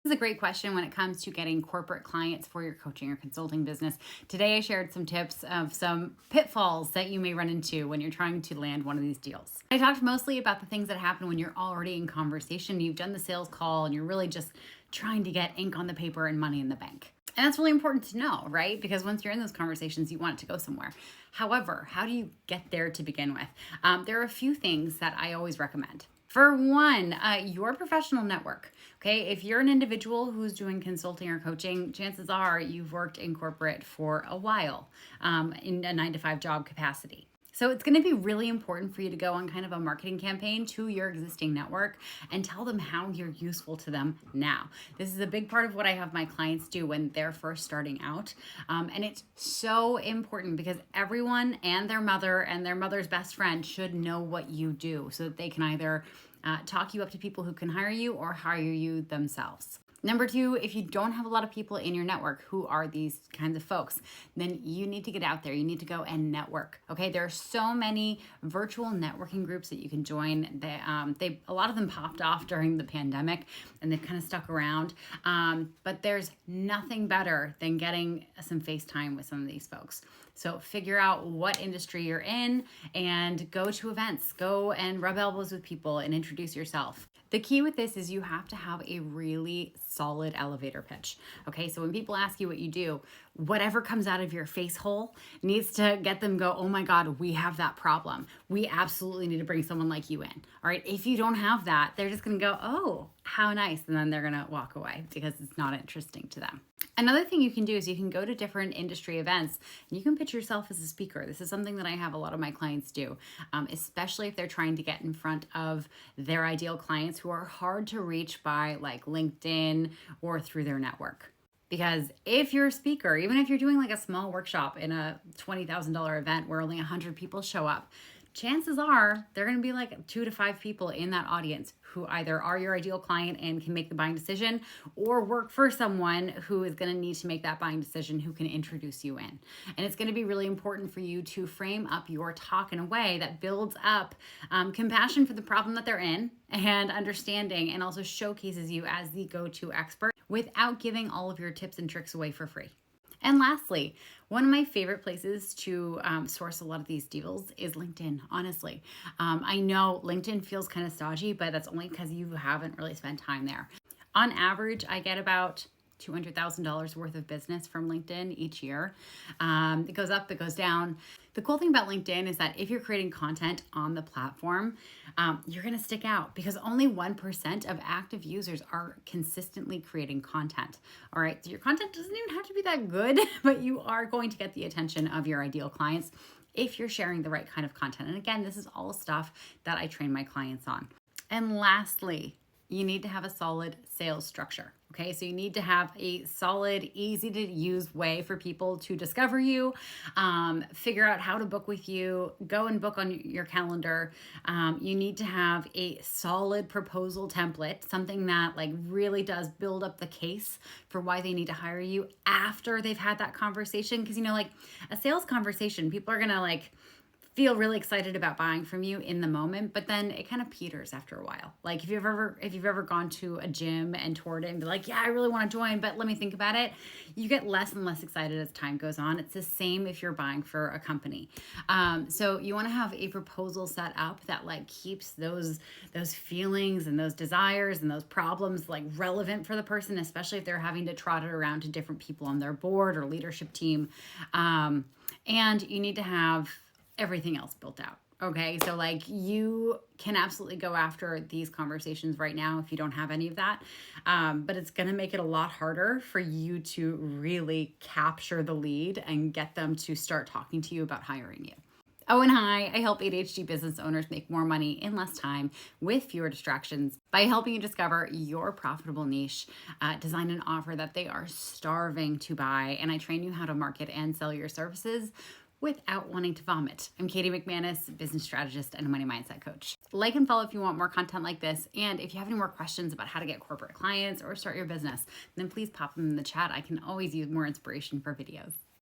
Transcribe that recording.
This is a great question when it comes to getting corporate clients for your coaching or consulting business. Today, I shared some tips of some pitfalls that you may run into when you're trying to land one of these deals. I talked mostly about the things that happen when you're already in conversation, you've done the sales call, and you're really just trying to get ink on the paper and money in the bank. And that's really important to know, right? Because once you're in those conversations, you want it to go somewhere. However, how do you get there to begin with? There are a few things that I always recommend. For one, your professional network. Okay, if you're an individual who's doing consulting or coaching, chances are you've worked in corporate for a while in a 9-to-5 job capacity. So it's going to be really important for you to go on kind of a marketing campaign to your existing network and tell them how you're useful to them now. This is a big part of what I have my clients do when they're first starting out. And it's so important because everyone and their mother's best friend should know what you do so that they can either talk you up to people who can hire you or hire you themselves. Number two, if you don't have a lot of people in your network who are these kinds of folks, then you need to get out there. You need to go and network. Okay, there are so many virtual networking groups that you can join. A lot of them popped off during the pandemic, and they've kind of stuck around. But there's nothing better than getting some FaceTime with some of these folks. So figure out what industry you're in and go to events. Go and rub elbows with people and introduce yourself. The key with this is you have to have a really solid elevator pitch. Okay, so when people ask you what you do, whatever comes out of your face hole needs to get them go, oh my God, we have that problem. We absolutely need to bring someone like you in. All right, if you don't have that, they're just gonna go, oh, how nice. And then they're gonna walk away because it's not interesting to them. Another thing you can do is you can go to different industry events and you can pitch yourself as a speaker. This is something that I have a lot of my clients do, especially if they're trying to get in front of their ideal clients who are hard to reach by like LinkedIn or through their network. Because if you're a speaker, even if you're doing like a small workshop in a $20,000 event where only 100 people show up, chances are there are going to be like 2 to 5 people in that audience who either are your ideal client and can make the buying decision or work for someone who is going to need to make that buying decision who can introduce you in. And it's going to be really important for you to frame up your talk in a way that builds up compassion for the problem that they're in and understanding, and also showcases you as the go-to expert without giving all of your tips and tricks away for free. And lastly, one of my favorite places to source a lot of these deals is LinkedIn, honestly. I know LinkedIn feels kind of stodgy, but that's only because you haven't really spent time there. On average, I get about $200,000 worth of business from LinkedIn each year. It goes up, it goes down. The cool thing about LinkedIn is that if you're creating content on the platform, you're going to stick out because only 1% of active users are consistently creating content. All right, so your content doesn't even have to be that good, but you are going to get the attention of your ideal clients if you're sharing the right kind of content. And again, this is all stuff that I train my clients on. And lastly, you need to have a solid sales structure. Okay, so you need to have a solid, easy to use way for people to discover you, figure out how to book with you, go and book on your calendar. You need to have a solid proposal template, something that like really does build up the case for why they need to hire you after they've had that conversation. Because, you know, like a sales conversation, people are gonna like feel really excited about buying from you in the moment, but then it kind of peters after a while. Like if you've ever gone to a gym and toured it and be like, yeah, I really want to join, but let me think about it. You get less and less excited as time goes on. It's the same if you're buying for a company. So you want to have a proposal set up that like keeps those feelings and those desires and those problems like relevant for the person, especially if they're having to trot it around to different people on their board or leadership team. And you need to have everything else built out. Okay, so like you can absolutely go after these conversations right now if you don't have any of that, but it's going to make it a lot harder for you to really capture the lead and get them to start talking to you about hiring you. Oh, and hi, I help ADHD business owners make more money in less time with fewer distractions by helping you discover your profitable niche, design an offer that they are starving to buy, and I train you how to market and sell your services without wanting to vomit. I'm Katie McManus, business strategist and a money mindset coach. Like and follow if you want more content like this. And if you have any more questions about how to get corporate clients or start your business, then please pop them in the chat. I can always use more inspiration for videos.